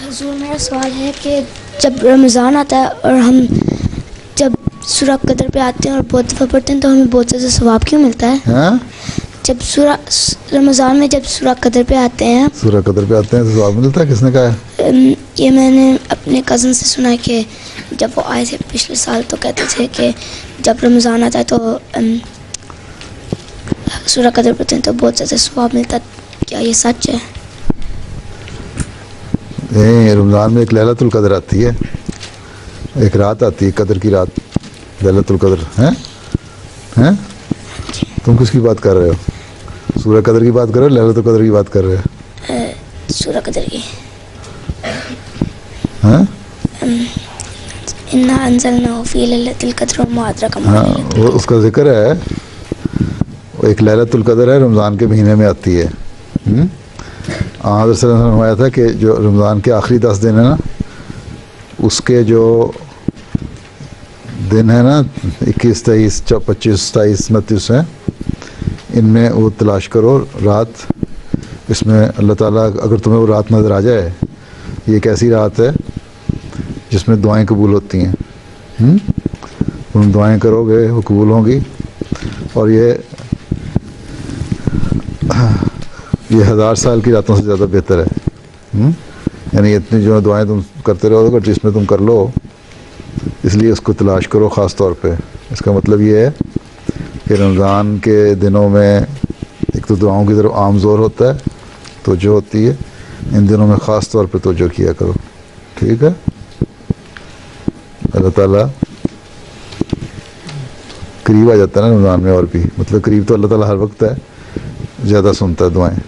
حضور میرا سوال ہے کہ جب رمضان آتا ہے اور ہم جب سورہ قدر پہ آتے ہیں اور بہت دفعہ پڑھتے ہیں تو ہمیں بہت زیادہ ثواب کیوں ملتا ہے؟ ہاں جب رمضان میں جب سورہ قدر پہ آتے ہیں، سورہ قدر پہ آتے ہیں تو ثواب ملتا ہے؟ کس نے کہا ہے؟ یہ میں نے اپنے کزن سے سنا ہے کہ جب وہ آئے تھے پچھلے سال تو کہتے تھے کہ جب رمضان آتا ہے تو سورہ قدر پڑھتے ہیں تو بہت زیادہ ثواب ملتا ہے. کیا یہ سچ ہے؟ رمضان میں ایک لیلۃ القدر آتی ہے، ایک رات آتی ہے قدر کی رات، لیلۃ القدر ہیں؟ تم کس کی بات کر رہے ہو؟ سورہ قدر کی بات کر رہے ہو، لیلۃ القدر کی بات کر رہے ہو؟ سورہ قدر کی. ہاں انا انزلناہ فی لیلۃ القدر وما ادراک ما ہاں لیلۃ وہ اس کا ذکر ہے، ایک لیلۃ القدر ہے، رمضان کے مہینے میں آتی ہے. حضرت صلی اللہ علیہ وسلم نے فرمایا تھا کہ جو رمضان کے آخری 10 دن ہیں نا، اس کے جو دن ہیں نا 21 23 25 27 29 ہیں، ان میں وہ تلاش کرو رات، اس میں اللہ تعالیٰ اگر تمہیں وہ رات نظر آ جائے، یہ ایک ایسی رات ہے جس میں دعائیں قبول ہوتی ہیں. تم دعائیں کرو گے وہ قبول ہوں گی، اور یہ 1000 سال کی راتوں سے زیادہ بہتر ہے. یعنی اتنی جو دعائیں تم کرتے رہو گے جس میں تم کر لو، اس لیے اس کو تلاش کرو خاص طور پہ. اس کا مطلب یہ ہے کہ رمضان کے دنوں میں ایک تو دعاؤں کی طرف عام زور ہوتا ہے، توجہ ہوتی ہے، ان دنوں میں خاص طور پہ توجہ کیا کرو. ٹھیک ہے؟ اللہ تعالیٰ قریب آ جاتا ہے نا رمضان میں، اور بھی مطلب قریب تو اللہ تعالیٰ ہر وقت ہے، زیادہ سنتا ہے دعائیں.